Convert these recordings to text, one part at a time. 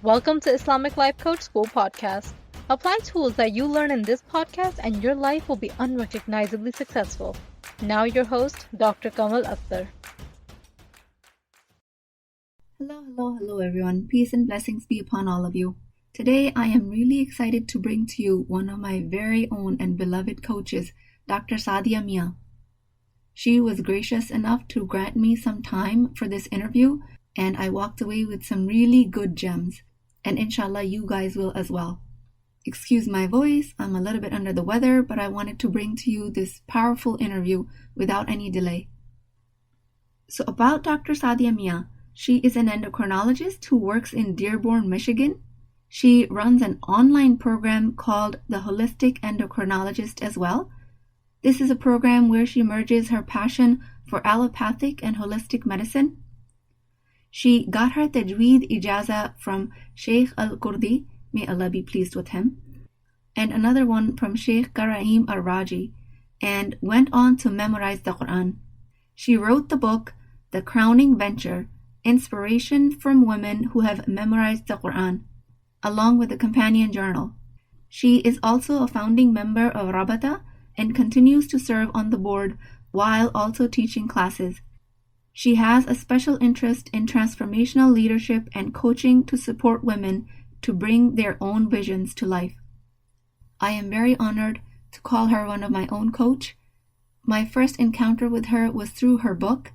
Welcome to Islamic Life Coach School Podcast. Apply tools that you learn in this podcast and your life will be unrecognizably successful. Now your host, Dr. Kamal Akhtar. Hello everyone. Peace and blessings be upon all of you. Today I am really excited to bring to you one of my very own and beloved coaches, Dr. Saadia Mian. She was gracious enough to grant me some time for this interview, and I walked away with some really good gems. And inshallah, you guys will as well. Excuse my voice, I'm a little bit under the weather, but I wanted to bring to you this powerful interview without any delay. So about Dr. Saadia Mian, she is an endocrinologist who works in Dearborn, Michigan. She runs an online program called the Holistic Endocrinologist as well. This is a program where she merges her passion for allopathic and holistic medicine. She got her tajwid ijaza from Shaykh Al-Kurdi, may Allah be pleased with him, and another one from Shaykh Krayem ar-Raji, and went on to memorize the Quran. She wrote the book, The Crowning Venture, Inspiration from Women Who Have Memorized the Quran, along with a companion journal. She is also a founding member of Rabata and continues to serve on the board while also teaching classes. She has a special interest in transformational leadership and coaching to support women to bring their own visions to life. I am very honored to call her one of my own coach. My first encounter with her was through her book,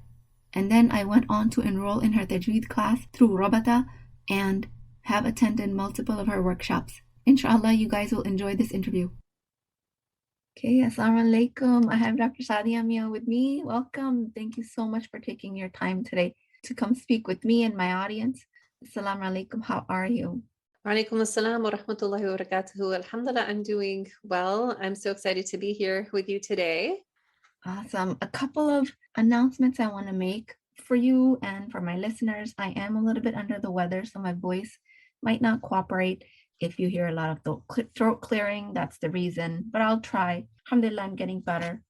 and then I went on to enroll in her tajwid class through Rabata and have attended multiple of her workshops. Inshallah, you guys will enjoy this interview. Okay, Assalamu alaikum. I have Dr. Saadia Mian with me. Welcome. Thank you so much for taking your time today to come speak with me and my audience. Assalamu alaikum. How are you? Walaikum assalam wa rahmatullahi wa barakatuhu. Alhamdulillah, I'm doing well. I'm so excited to be here with you today. Awesome. A couple of announcements I want to make for you and for my listeners. I am a little bit under the weather, so my voice might not cooperate. If you hear a lot of throat clearing, that's the reason, but I'll try. Alhamdulillah, I'm getting better.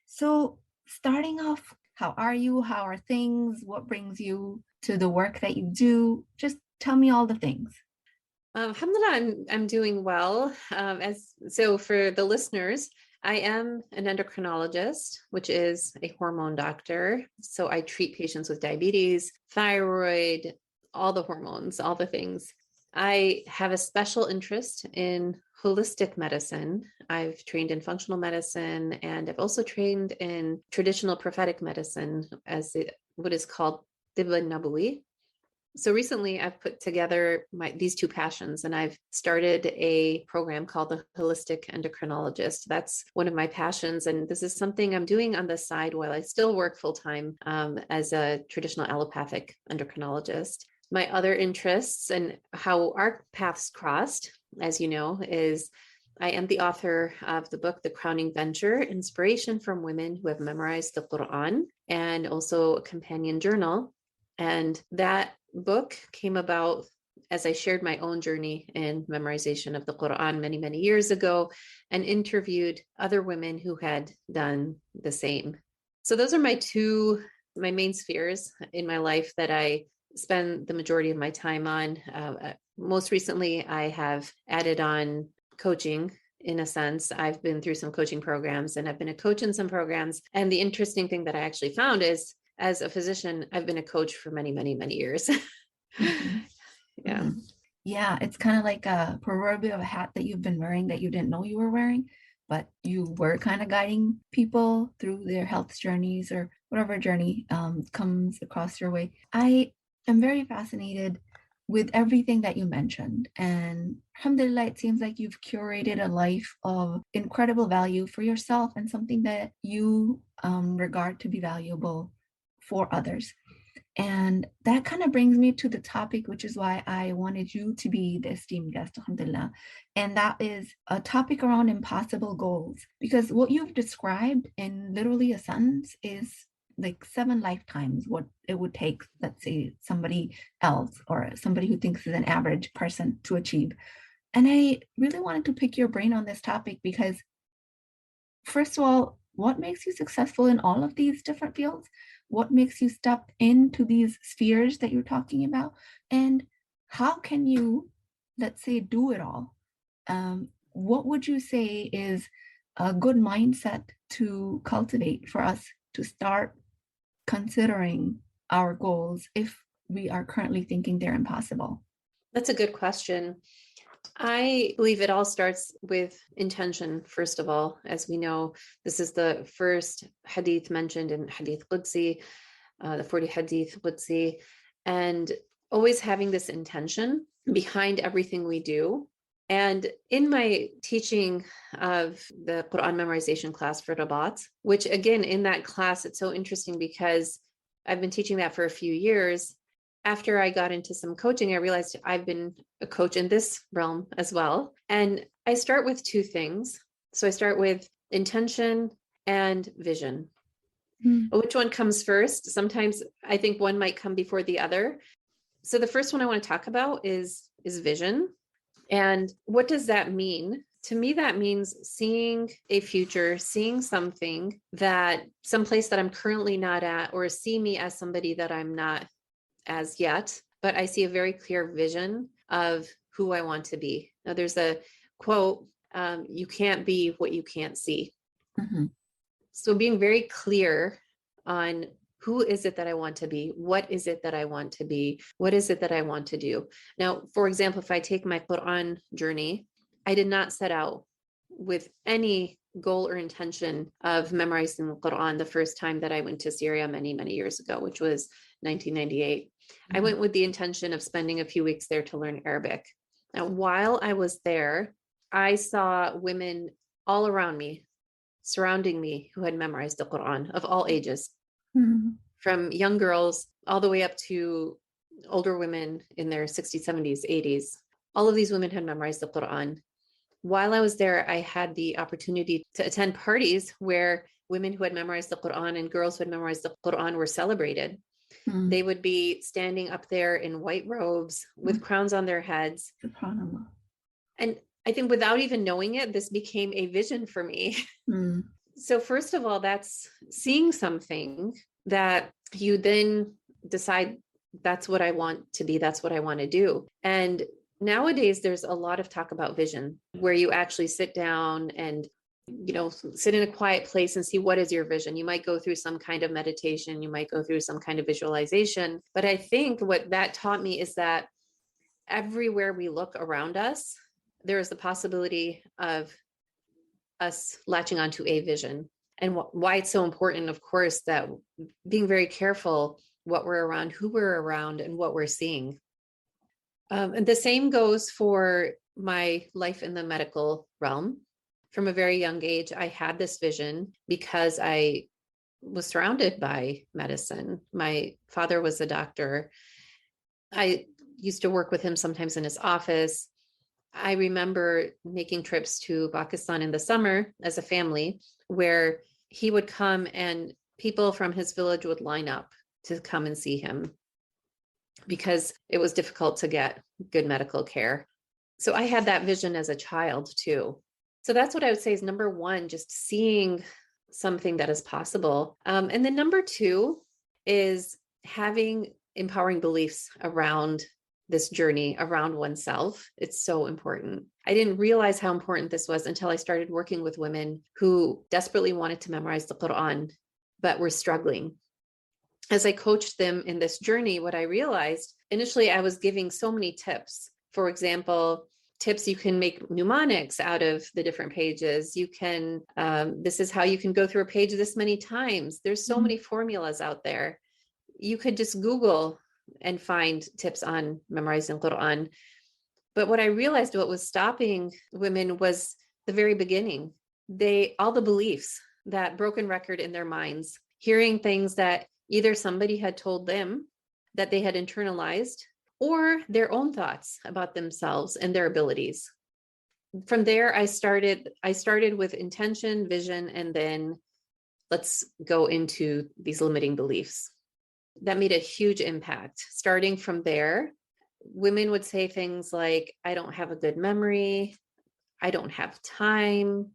So starting off, how are you? How are things? What brings you to the work that you do? Just tell me all the things. Alhamdulillah, I'm doing well. So for the listeners, I am an endocrinologist, which is a hormone doctor. So I treat patients with diabetes, thyroid, all the hormones, all the things. I have a special interest in holistic medicine. I've trained in functional medicine, and I've also trained in traditional prophetic medicine what is called Tibb al-Nabawi. So recently I've put together these two passions, and I've started a program called the Holistic Endocrinologist. That's one of my passions. And this is something I'm doing on the side while I still work full-time as a traditional allopathic endocrinologist. My other interests and how our paths crossed, as you know, is I am the author of the book, The Crowning Venture, Inspiration from Women Who Have Memorized the Quran, and also a companion journal. And that book came about as I shared my own journey in memorization of the Quran many, many years ago and interviewed other women who had done the same. So those are my main spheres in my life that I spend the majority of my time on. Most recently, I have added on coaching. In a sense, I've been through some coaching programs, and I've been a coach in some programs. And the interesting thing that I actually found is, as a physician, I've been a coach for many, many, many years. Mm-hmm. Yeah. Mm-hmm. Yeah, it's kind of like a proverbial hat that you've been wearing that you didn't know you were wearing, but you were kind of guiding people through their health journeys or whatever journey comes across your way. I am very fascinated with everything that you mentioned. And alhamdulillah, it seems like you've curated a life of incredible value for yourself and something that you regard to be valuable for others. And that kind of brings me to the topic, which is why I wanted you to be the esteemed guest, alhamdulillah. And that is a topic around impossible goals. Because what you've described in literally a sentence is like 7 lifetimes what it would take, let's say, somebody else or somebody who thinks is an average person to achieve. And I really wanted to pick your brain on this topic because, first of all, what makes you successful in all of these different fields? What makes you step into these spheres that you're talking about? And how can you, let's say, do it all? What would you say is a good mindset to cultivate for us to start considering our goals if we are currently thinking they're impossible? That's a good question. I believe it all starts with intention, first of all. As we know, this is the first hadith mentioned in Hadith Qudsi, the 40 Hadith Qudsi, and always having this intention behind everything we do. And in my teaching of the Quran memorization class for Rabat, which again, in that class, it's so interesting because I've been teaching that for a few years. After I got into some coaching, I realized I've been a coach in this realm as well. And I start with two things. So I start with intention and vision. Which one comes first? Sometimes I think one might come before the other. So the first one I want to talk about is vision. And what does that mean? To me, that means seeing a future, seeing something that someplace that I'm currently not at, or see me as somebody that I'm not as yet, but I see a very clear vision of who I want to be. Now, there's a quote, you can't be what you can't see. Mm-hmm. So being very clear on who is it that I want to be? What is it that I want to be? What is it that I want to do? Now, for example, if I take my Quran journey, I did not set out with any goal or intention of memorizing the Quran the first time that I went to Syria many, many years ago, which was 1998. I went with the intention of spending a few weeks there to learn Arabic. Now, while I was there, I saw women all around me, surrounding me, who had memorized the Quran of all ages, from young girls all the way up to older women in their 60s, 70s, 80s. All of these women had memorized the Quran. While I was there, I had the opportunity to attend parties where women who had memorized the Quran and girls who had memorized the Quran were celebrated. They would be standing up there in white robes with crowns on their heads. SubhanAllah. And I think without even knowing it, this became a vision for me. So first of all, that's seeing something that you then decide, that's what I want to be, that's what I want to do. And nowadays, there's a lot of talk about vision, where you actually sit down and sit in a quiet place and see, what is your vision? You might go through some kind of meditation, you might go through some kind of visualization. But I think what that taught me is that everywhere we look around us, there is the possibility of us latching onto a vision. And why it's so important, of course, that being very careful what we're around, who we're around, and what we're seeing. And the same goes for my life in the medical realm. From a very young age, I had this vision because I was surrounded by medicine. My father was a doctor. I used to work with him sometimes in his office. I remember making trips to Pakistan in the summer as a family, where he would come and people from his village would line up to come and see him because it was difficult to get good medical care. So I had that vision as a child too. So that's what I would say is number one, just seeing something that is possible. And then number two is having empowering beliefs around this journey, around oneself. It's so important. I didn't realize how important this was until I started working with women who desperately wanted to memorize the Quran, but were struggling. As I coached them in this journey, what I realized, initially I was giving so many tips. For example, tips you can make mnemonics out of the different pages. You can, this is how you can go through a page this many times. There's so many formulas out there. You could just Google and find tips on memorizing Quran. But what I realized, what was stopping women was the very beginning. All the beliefs, that broken record in their minds, hearing things that either somebody had told them that they had internalized, or their own thoughts about themselves and their abilities. From there, I started with intention, vision, and then let's go into these limiting beliefs. That made a huge impact. Starting from there, women would say things like, I don't have a good memory. I don't have time.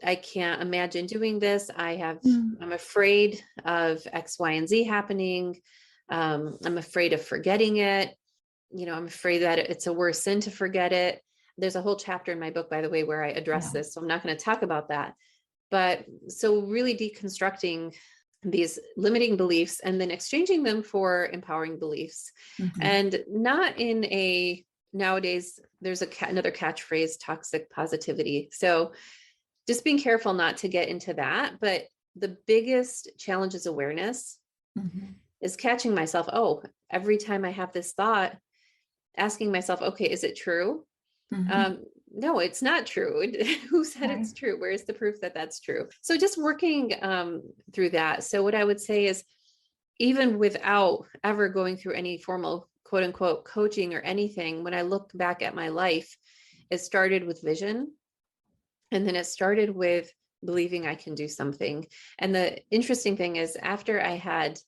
I can't imagine doing this. I'm afraid of X, Y, and Z happening. I'm afraid of forgetting it. I'm afraid that it's a worse sin to forget it. There's a whole chapter in my book, by the way, where I address this. So I'm not going to talk about that. But so really deconstructing these limiting beliefs and then exchanging them for empowering beliefs. And not in a, nowadays, there's another catchphrase, toxic positivity. So just being careful not to get into that. But the biggest challenge is awareness, is catching myself. Oh, every time I have this thought, asking myself, okay, is it true? No, it's not true. Who said it's true? Where's the proof that that's true? So just working through that. So what I would say is, even without ever going through any formal quote unquote coaching or anything, when I look back at my life, it started with vision. And then it started with believing I can do something. And the interesting thing is, after I had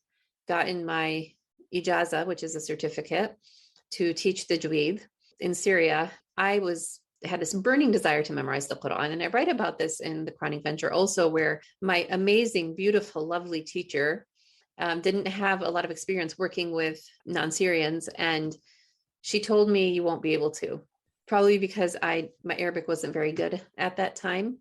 gotten my ijaza, which is a certificate to teach tajwid in Syria, I had this burning desire to memorize the Quran. And I write about this in the Quranic Venture also, where my amazing, beautiful, lovely teacher didn't have a lot of experience working with non-Syrians. And she told me, you won't be able to, probably because my Arabic wasn't very good at that time.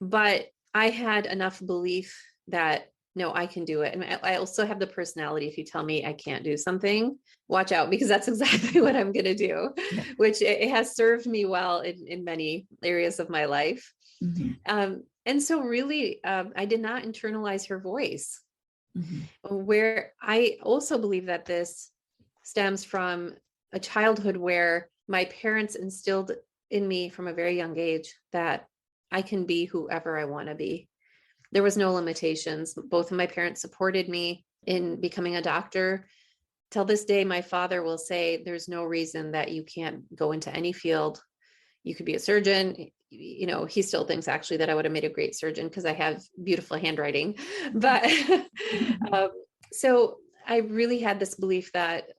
But I had enough belief that, no, I can do it. And I also have the personality. If you tell me I can't do something, watch out, because that's exactly what I'm going to do, which it has served me well in many areas of my life. And so really, I did not internalize her voice, where I also believe that this stems from a childhood where my parents instilled in me from a very young age that I can be whoever I want to be. There was no limitations. Both of my parents supported me in becoming a doctor. Till this day, my father will say, there's no reason that you can't go into any field. You could be a surgeon. He still thinks actually that I would have made a great surgeon because I have beautiful handwriting. But so I really had this belief that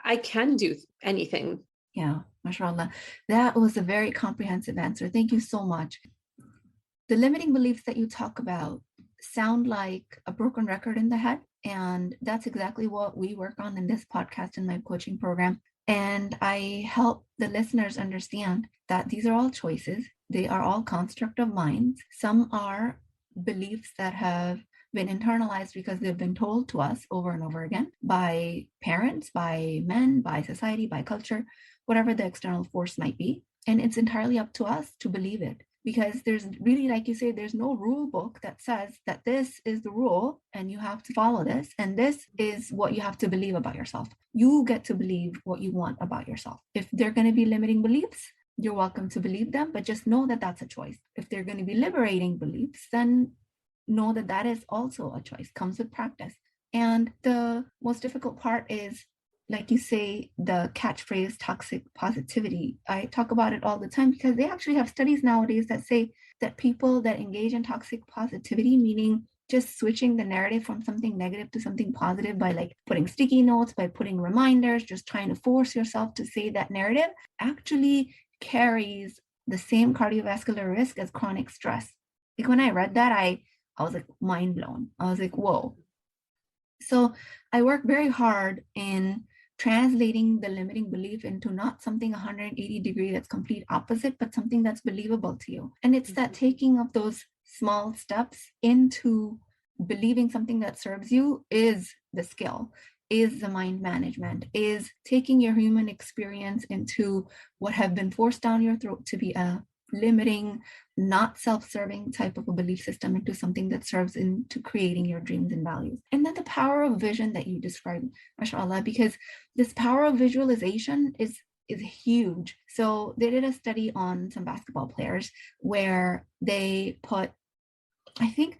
I can do anything. Yeah, mashallah. That was a very comprehensive answer. Thank you so much. The limiting beliefs that you talk about sound like a broken record in the head. And that's exactly what we work on in this podcast and my coaching program. And I help the listeners understand that these are all choices. They are all construct of minds. Some are beliefs that have been internalized because they've been told to us over and over again by parents, by men, by society, by culture, whatever the external force might be. And it's entirely up to us to believe it. Because there's really, like you say, there's no rule book that says that this is the rule and you have to follow this. And this is what you have to believe about yourself. You get to believe what you want about yourself. If they're going to be limiting beliefs, you're welcome to believe them, but just know that that's a choice. If they're going to be liberating beliefs, then know that that is also a choice, comes with practice. And the most difficult part is, like you say, the catchphrase toxic positivity. I talk about it all the time because they actually have studies nowadays that say that people that engage in toxic positivity, meaning just switching the narrative from something negative to something positive by like putting sticky notes, by putting reminders, just trying to force yourself to say that narrative, actually carries the same cardiovascular risk as chronic stress. Like when I read that, I was like mind blown. I was like, whoa. So I work very hard in translating the limiting belief into not something 180 degree that's complete opposite, but something that's believable to you. And it's that taking of those small steps into believing something that serves you is the skill, is the mind management, is taking your human experience into what have been forced down your throat to be a limiting, not self-serving type of a belief system into something that serves into creating your dreams and values. And then the power of vision that you described, mashallah, because this power of visualization is huge. So they did a study on some basketball players where they put, I think,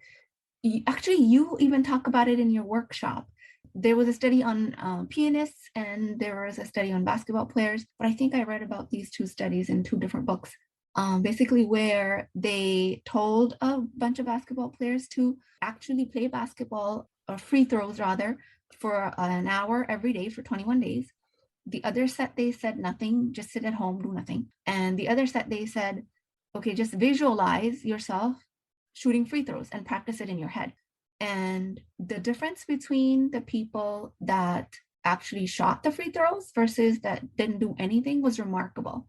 actually you even talk about it in your workshop. There was a study on pianists and there was a study on basketball players, but I think I read about these two studies in two different books. Basically where they told a bunch of basketball players to actually play basketball, or free throws rather, for an hour every day for 21 days. The other set, they said nothing, just sit at home, do nothing. And the other set, they said, okay, just visualize yourself shooting free throws and practice it in your head. And the difference between the people that actually shot the free throws versus that didn't do anything was remarkable.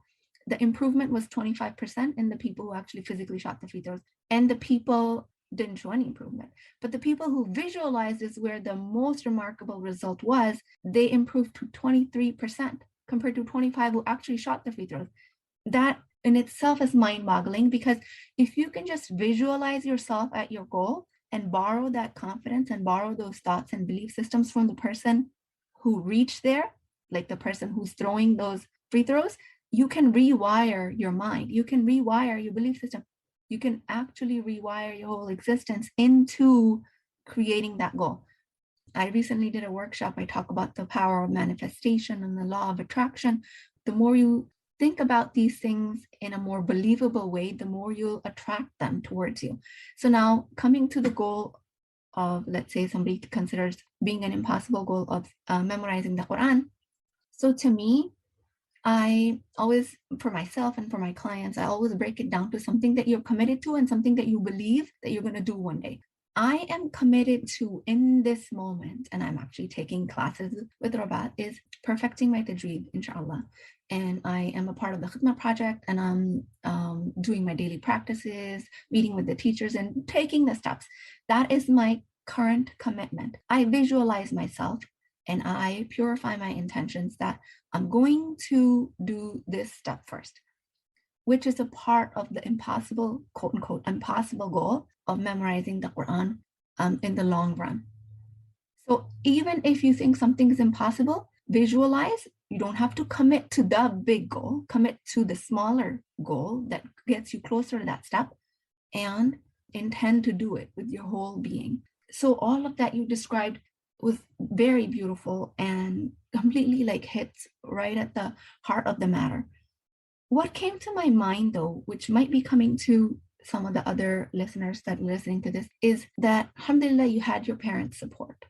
The improvement was 25% in the people who actually physically shot the free throws, and the people didn't show any improvement. But the people who visualized is where the most remarkable result was. They improved to 23% compared to 25 who actually shot the free throws. That in itself is mind-boggling, because if you can just visualize yourself at your goal and borrow that confidence and borrow those thoughts and belief systems from the person who reached there, like the person who's throwing those free throws, you can rewire your mind. You can rewire your belief system. You can actually rewire your whole existence into creating that goal. I recently did a workshop. I talk about the power of manifestation and the law of attraction. The more you think about these things in a more believable way, the more you'll attract them towards you. So now coming to the goal of, let's say somebody considers being an impossible goal of memorizing the Quran. So to me, I always, for myself and for my clients, I always break it down to something that you're committed to and something that you believe that you're going to do one day. I am committed to, in this moment, and I'm actually taking classes with Rabata, is perfecting my tajwid, inshallah. And I am a part of the Khidmah project, and I'm doing my daily practices, meeting with the teachers and taking the steps. That is my current commitment. I visualize myself and I purify my intentions that I'm going to do this step first, which is a part of the impossible, quote unquote, impossible goal of memorizing the Quran in the long run. So even if you think something is impossible, visualize. You don't have to commit to the big goal, commit to the smaller goal that gets you closer to that step, and intend to do it with your whole being. So all of that you described was very beautiful and completely like hits right at the heart of the matter. What came to my mind though, which might be coming to some of the other listeners that are listening to this, is that alhamdulillah, you had your parents' support.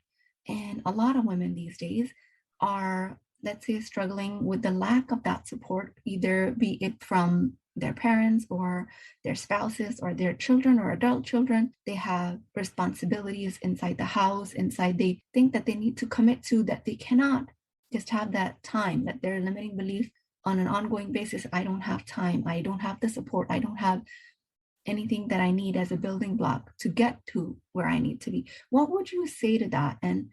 And a lot of women these days are, let's say, struggling with the lack of that support, either be it from their parents or their spouses or their children or adult children. They have responsibilities inside the house, inside they think that they need to commit to, that they cannot just have that time, that their limiting belief on an ongoing basis. I don't have time. I don't have the support. I don't have anything that I need as a building block to get to where I need to be. What would you say to that? And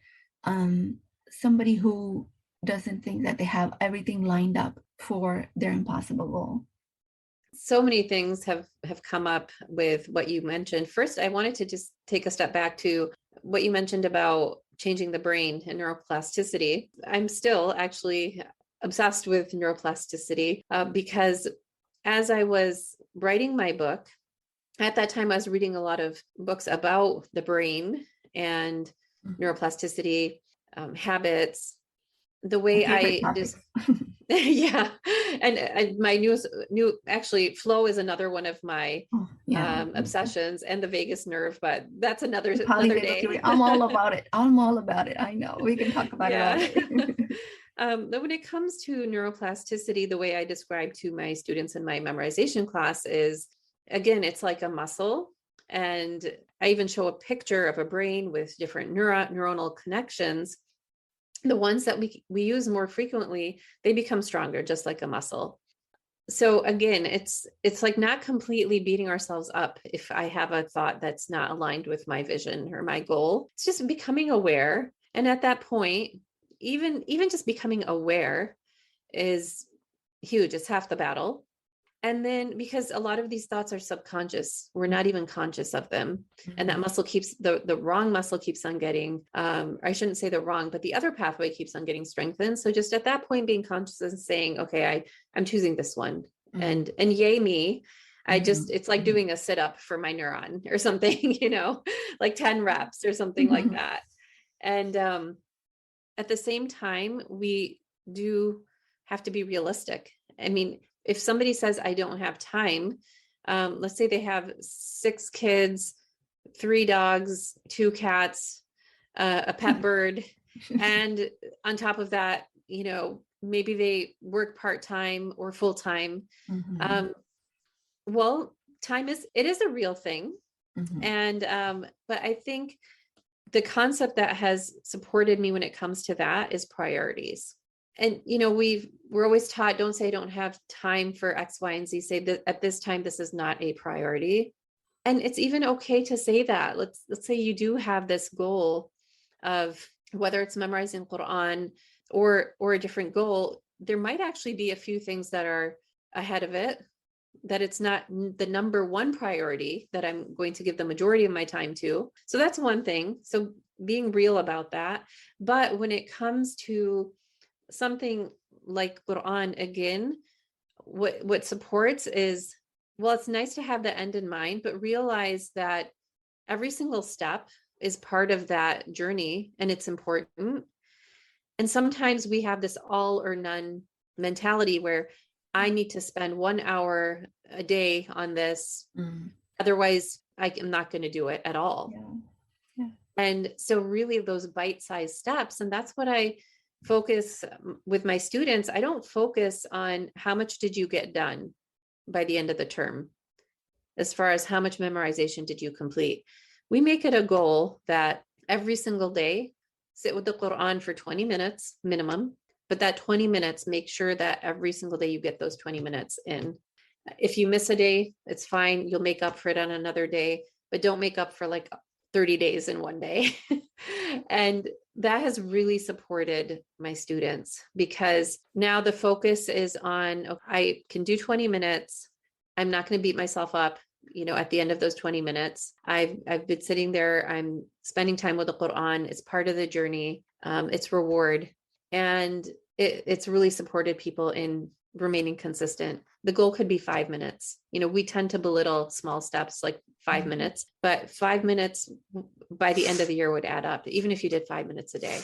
somebody who doesn't think that they have everything lined up for their impossible goal. So many things have come up with what you mentioned. First, I wanted to just take a step back to what you mentioned about changing the brain and neuroplasticity. I'm still actually obsessed with neuroplasticity because as I was writing my book, at that time, I was reading a lot of books about the brain and neuroplasticity, habits, the way I just, yeah. And my new, actually flow is another one of my obsessions, and the vagus nerve, but that's another day. I'm all about it. I'm all about it. I know we can talk about it all day. When it comes to neuroplasticity, the way I describe to my students in my memorization class is, again, it's like a muscle. And I even show a picture of a brain with different neuronal connections. The ones that we use more frequently, they become stronger, just like a muscle. So again, it's like not completely beating ourselves up if I have a thought that's not aligned with my vision or my goal. It's just becoming aware. And at that point, even just becoming aware is huge. It's half the battle. And then, because a lot of these thoughts are subconscious, we're not even conscious of them. Mm-hmm. And that muscle keeps, the wrong muscle keeps on getting, I shouldn't say the wrong, but the other pathway keeps on getting strengthened. So just at that point, being conscious and saying, okay, I'm choosing this one. Mm-hmm. And yay me. It's like doing a sit-up for my neuron or something, like 10 reps or something like that. And at the same time, we do have to be realistic. I mean, if somebody says, I don't have time, let's say they have 6 kids, 3 dogs, 2 cats, a pet bird. And on top of that, maybe they work part-time or full-time. Mm-hmm. Well, time is a real thing. Mm-hmm. And, but I think the concept that has supported me when it comes to that is priorities. And, we're always taught, don't say I don't have time for X, Y, and Z. Say that at this time, this is not a priority. And it's even okay to say that. Let's say you do have this goal of whether it's memorizing Quran or a different goal, there might actually be a few things that are ahead of it, that it's not the number one priority that I'm going to give the majority of my time to. So that's one thing. So being real about that. But when it comes to something like Quran, again, what supports is, well, it's nice to have the end in mind, but realize that every single step is part of that journey and it's important. And sometimes we have this all or none mentality where I need to spend 1 hour a day on this. Otherwise, I'm not going to do it at all. Yeah. And so really those bite-sized steps, and that's what I focus with my students. I don't focus on how much did you get done by the end of the term, as far as how much memorization did you complete. We make it a goal that every single day, sit with the Quran for 20 minutes minimum, but that 20 minutes, make sure that every single day you get those 20 minutes in. If you miss a day, it's fine. You'll make up for it on another day, but don't make up for like 30 days in one day. And that has really supported my students, because now the focus is on, okay, I can do 20 minutes. I'm not going to beat myself up, at the end of those 20 minutes. I've been sitting there. I'm spending time with the Quran. It's part of the journey. It's reward. And it's really supported people in remaining consistent. The goal could be 5 minutes. We tend to belittle small steps like 5 minutes, but 5 minutes by the end of the year would add up, even if you did 5 minutes a day.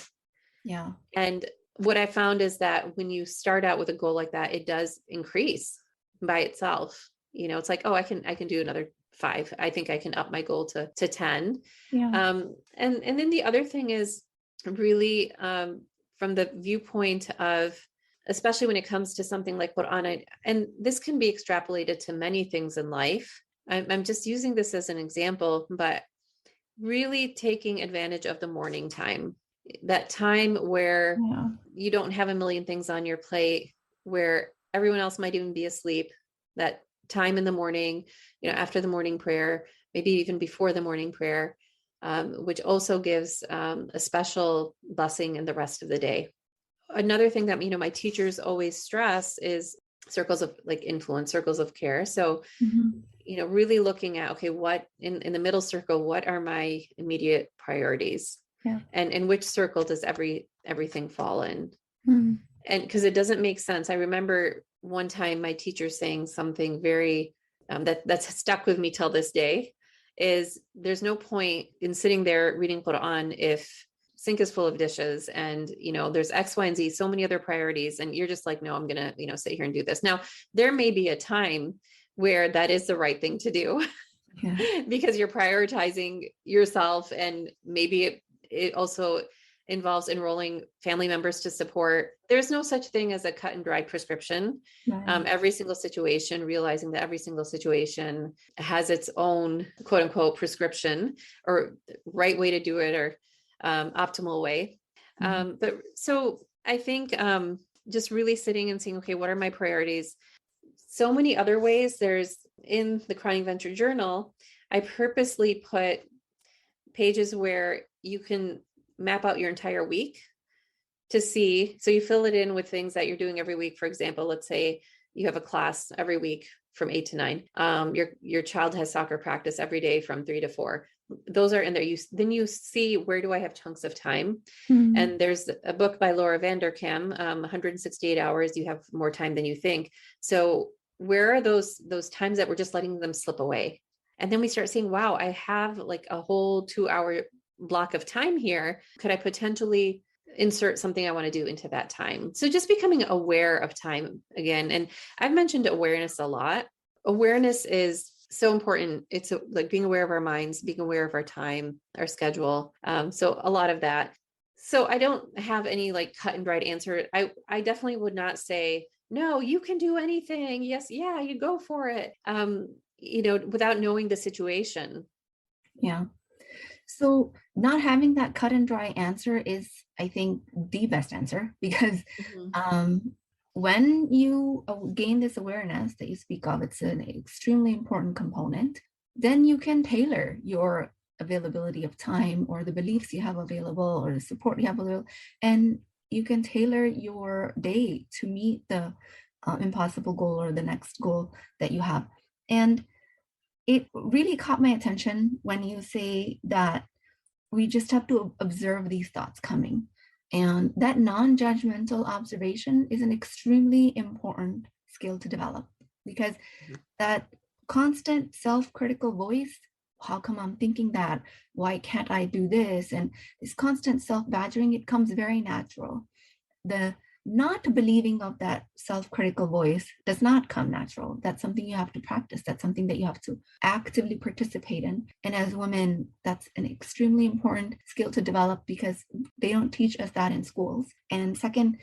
Yeah. And what I found is that when you start out with a goal like that, it does increase by itself. It's like, oh, I can do another 5. I think I can up my goal to 10. Yeah. And then the other thing is really from the viewpoint of, especially when it comes to something like Quran, and this can be extrapolated to many things in life. I'm just using this as an example, but really taking advantage of the morning time, that time where you don't have a million things on your plate, where everyone else might even be asleep, that time in the morning, after the morning prayer, maybe even before the morning prayer, which also gives a special blessing in the rest of the day. Another thing that, my teachers always stress is circles of like influence, circles of care. So, really looking at, okay, what in the middle circle, what are my immediate priorities? Yeah. And in which circle does everything fall in? Mm. And because it doesn't make sense. I remember one time my teacher saying something very, that's stuck with me till this day, is there's no point in sitting there reading Quran if sink is full of dishes and, there's X, Y, and Z, so many other priorities. And you're just like, no, I'm going to, sit here and do this. Now, there may be a time where that is the right thing to do because you're prioritizing yourself. And maybe it also involves enrolling family members to support. There's no such thing as a cut and dry prescription. Right. Every single situation, realizing that every single situation has its own quote unquote prescription or right way to do it, or optimal way. But so I think just really sitting and saying, okay, what are my priorities? So many other ways. There's in the Chronic Venture Journal, I purposely put pages where you can map out your entire week to see. So you fill it in with things that you're doing every week. For example, let's say you have a class every week from 8 to 9. Your child has soccer practice every day from 3 to 4. Those are in there. Then you see, where do I have chunks of time? And there's a book by Laura Vanderkam, 168 hours. You have more time than you think. So where are those times that we're just letting them slip away? And then we start seeing, wow, I have like a whole 2-hour block of time here. Could I potentially insert something I want to do into that time? So just becoming aware of time again. And I've mentioned awareness a lot. Awareness is so important. It's like being aware of our minds, being aware of our time, our schedule. So a lot of that. So I don't have any like cut and dried answer. I definitely would not say, no, you can do anything. Yes. Yeah, you go for it. Without knowing the situation. Yeah. So not having that cut and dry answer is, I think, the best answer, because Mhm. when you gain this awareness that you speak of, it's an extremely important component. Then you can tailor your availability of time, or the beliefs you have available, or the support you have available, and you can tailor your day to meet the impossible goal or the next goal that you have. And it really caught my attention when you say that we just have to observe these thoughts coming. And that non judgmental observation is an extremely important skill to develop, because that constant self critical voice, how come I'm thinking that? Why can't I do this? And this constant self badgering, it comes very natural. The not believing of that self-critical voice does not come natural. That's something you have to practice. That's something that you have to actively participate in. And as women, that's an extremely important skill to develop, because they don't teach us that in schools. And second,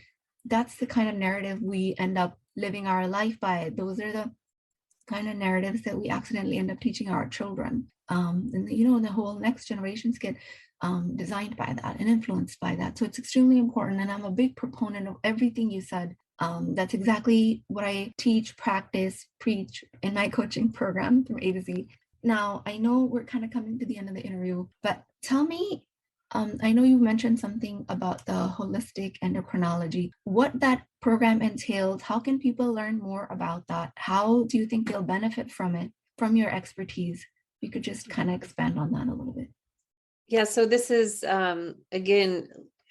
that's the kind of narrative we end up living our life by. Those are the kind of narratives that we accidentally end up teaching our children. And the whole next generations get designed by that and influenced by that. So it's extremely important. And I'm a big proponent of everything you said. That's exactly what I teach, practice, preach in my coaching program from A to Z. Now, I know we're kind of coming to the end of the interview, but tell me, I know you mentioned something about the holistic endocrinology, what that program entails. How can people learn more about that? How do you think they'll benefit from it, from your expertise? You could just kind of expand on that a little bit. Yeah, so this is, again,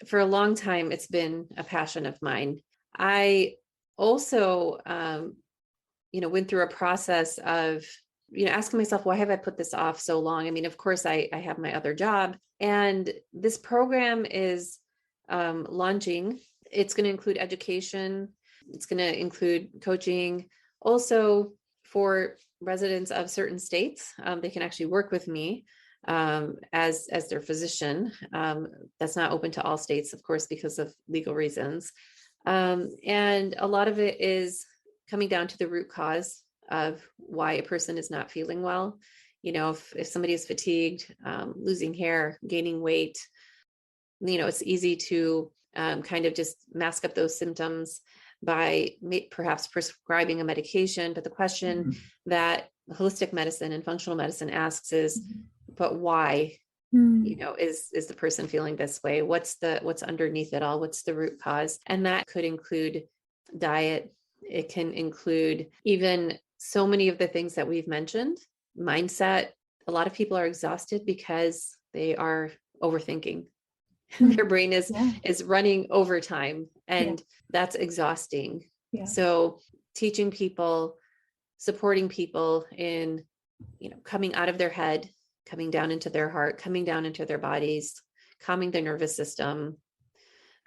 for a long time, it's been a passion of mine. I also, went through a process of, asking myself, why have I put this off so long? I mean, of course, I have my other job, and this program is launching. It's going to include education. It's going to include coaching. Also, for residents of certain states, they can actually work with me as their physician. That's not open to all states, of course, because of legal reasons. And a lot of it is coming down to the root cause of why a person is not feeling well. If somebody is fatigued, losing hair, gaining weight, it's easy to kind of just mask up those symptoms by perhaps prescribing a medication. But the question that holistic medicine and functional medicine asks is, but why? Is the person feeling this way? What's underneath it all? What's the root cause? And that could include diet. It can include even so many of the things that we've mentioned. Mindset. A lot of people are exhausted because they are overthinking. Their brain is running overtime, and that's exhausting. So teaching people, supporting people in, coming out of their head, coming down into their heart, coming down into their bodies, calming their nervous system,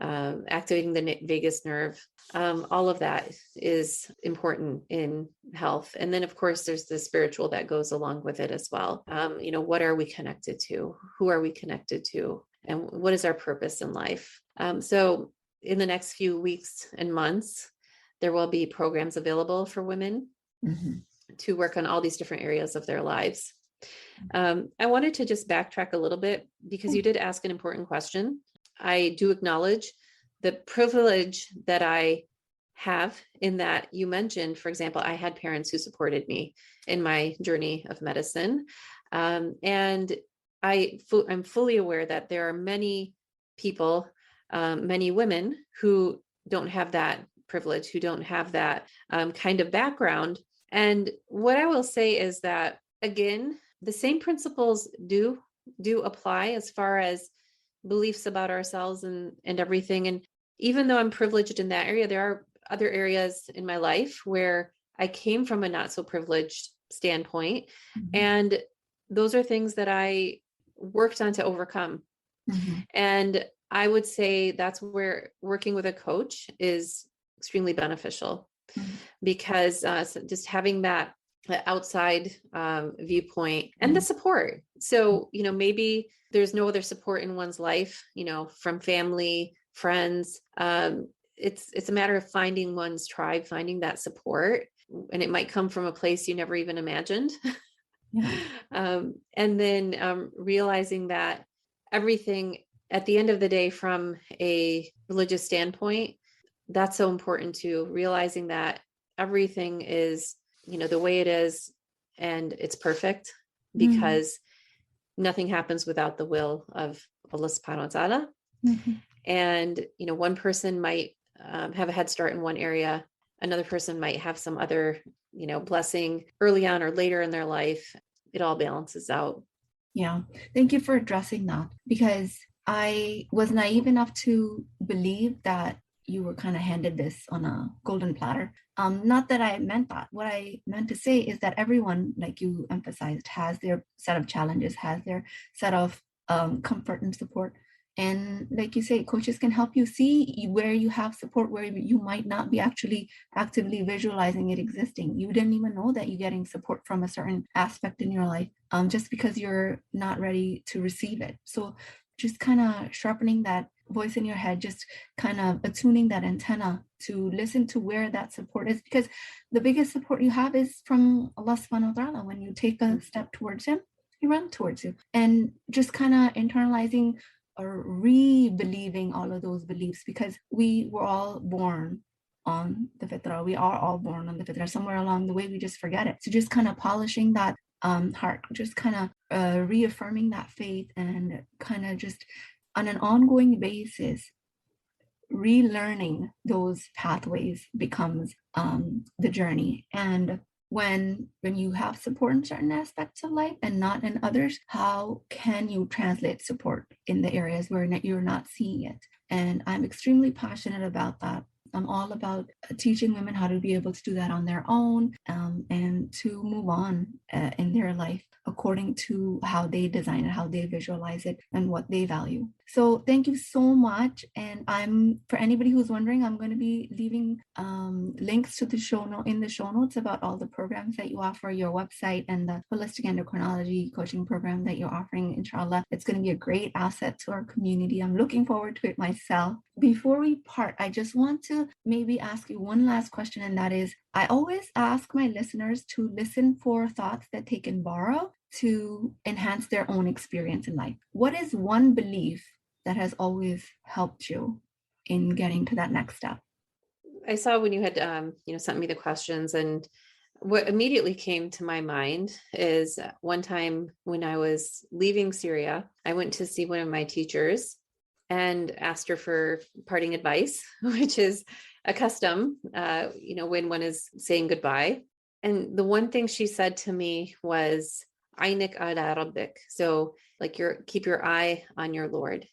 activating the vagus nerve. All of that is important in health. And then, of course, there's the spiritual that goes along with it as well. What are we connected to? Who are we connected to? And what is our purpose in life? So in the next few weeks and months, there will be programs available for women to work on all these different areas of their lives. I wanted to just backtrack a little bit, because you did ask an important question. I do acknowledge the privilege that I have in that you mentioned, for example, I had parents who supported me in my journey of medicine. And I'm fully aware that there are many people, many women who don't have that privilege, who don't have that kind of background. And what I will say is that, again, the same principles do apply as far as beliefs about ourselves and everything. And even though I'm privileged in that area, there are other areas in my life where I came from a not so privileged standpoint. And those are things that I worked on to overcome. And I would say that's where working with a coach is extremely beneficial, because just having that outside viewpoint and the support. So, maybe there's no other support in one's life, from family, friends. It's a matter of finding one's tribe, finding that support. And it might come from a place you never even imagined. Yeah. And then realizing that everything at the end of the day, from a religious standpoint, that's so important too, realizing that everything is, the way it is, and it's perfect Mm-hmm. because nothing happens without the will of Allah subhanahu wa ta'ala. Mm-hmm. And, one person might have a head start in one area. Another person might have some other, blessing early on or later in their life. It all balances out. Yeah. Thank you for addressing that, because I was naive enough to believe that you were kind of handed this on a golden platter. Not that I meant that. What I meant to say is that everyone, like you emphasized, has their set of challenges, has their set of comfort and support. And like you say, coaches can help you see where you have support, where you might not be actually actively visualizing it existing. You didn't even know that you're getting support from a certain aspect in your life, just because you're not ready to receive it. So just kind of sharpening that voice in your head, just kind of attuning that antenna to listen to where that support is, because the biggest support you have is from Allah subhanahu wa ta'ala. When you take a step towards him, he runs towards you. And just kind of internalizing or re-believing all of those beliefs, because we were all born on the fitrah. We are all born on the fitrah. Somewhere along the way, we just forget it. So just kind of polishing that heart, just kind of reaffirming that faith, and kind of just on an ongoing basis, relearning those pathways becomes the journey. And when you have support in certain aspects of life and not in others, how can you translate support in the areas where you're not seeing it? And I'm extremely passionate about that. I'm all about teaching women how to be able to do that on their own, and to move on in their life according to how they design it, how they visualize it, and what they value. So thank you so much. And for anybody who's wondering, I'm going to be leaving links to the show notes about all the programs that you offer, your website, and the holistic endocrinology coaching program that you're offering. Inshallah, it's going to be a great asset to our community. I'm looking forward to it myself. Before we part, I just want to maybe ask you one last question, and that is, I always ask my listeners to listen for thoughts that they can borrow to enhance their own experience in life. What is one belief that has always helped you in getting to that next step? I saw when you had, sent me the questions, and what immediately came to my mind is one time when I was leaving Syria, I went to see one of my teachers and asked her for parting advice, which is a custom, when one is saying goodbye. And the one thing she said to me was, "Aynik ala rabbik." So like keep your eye on your Lord.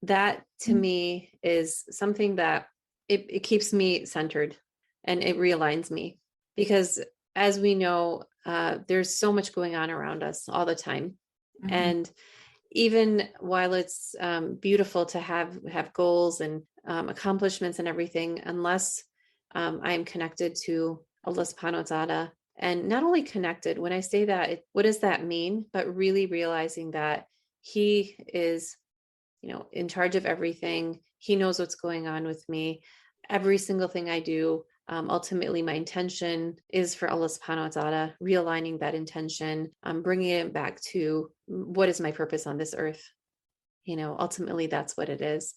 That to me is something that it keeps me centered, and it realigns me, because as we know, there's so much going on around us all the time. Mm-hmm. And even while it's beautiful to have goals and accomplishments and everything, unless I'm connected to Allah subhanahu wa ta'ala, and not only connected, when I say that, what does that mean? But really realizing that he is, in charge of everything. He knows what's going on with me. Every single thing I do, ultimately my intention is for Allah subhanahu wa ta'ala, realigning that intention, bringing it back to what is my purpose on this earth. Ultimately that's what it is.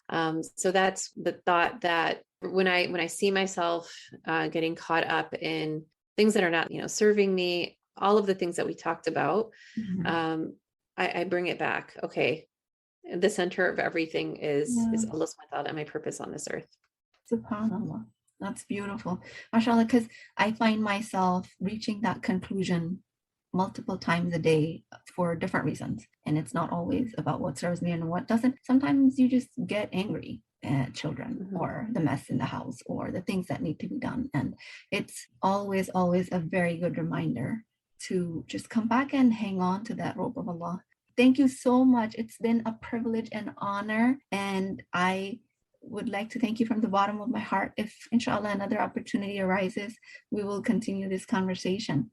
So that's the thought, that when I see myself getting caught up in things that are not, serving me, all of the things that we talked about, Mm-hmm. I bring it back. Okay, the center of everything is Allah subhanahu wa ta'ala and my purpose on this earth. SubhanAllah. That's beautiful. MashaAllah, because I find myself reaching that conclusion multiple times a day for different reasons. And it's not always about what serves me and what doesn't. Sometimes you just get angry at children, or the mess in the house, or the things that need to be done. And it's always, always a very good reminder to just come back and hang on to that rope of Allah. Thank you so much. It's been a privilege and honor. And I would like to thank you from the bottom of my heart. If inshallah another opportunity arises, we will continue this conversation.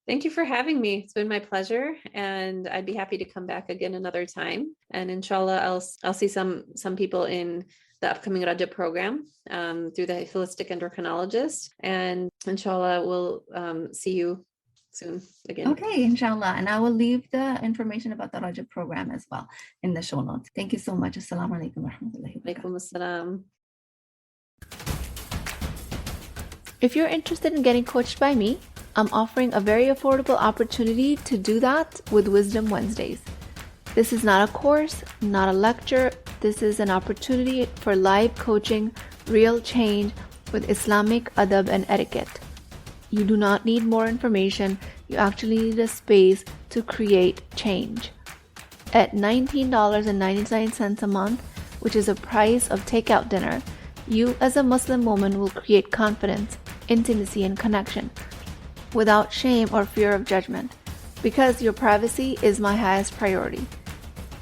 Thank you for having me. It's been my pleasure, and I'd be happy to come back again another time. And inshallah, I'll see some people in the upcoming Rajab program through the Holistic Endocrinologist, and inshallah we'll see you soon again. Okay, inshallah. And I will leave the information about the Rajab program as well in the show notes. Thank you so much. Assalamu alaikum wa rahmatullahi wa barakatuh. Alaikum assalam. If you're interested in getting coached by me, I'm offering a very affordable opportunity to do that with Wisdom Wednesdays. This is not a course, not a lecture. This is an opportunity for live coaching, real change with Islamic adab and etiquette. You do not need more information. You actually need a space to create change. At $19.99 a month, which is the price of takeout dinner, you as a Muslim woman will create confidence, intimacy, and connection without shame or fear of judgment, because your privacy is my highest priority.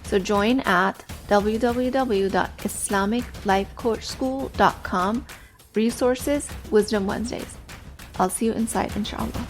So join at www.islamiclifecoachschool.com, resources, Wisdom Wednesdays. I'll see you inside, inshallah.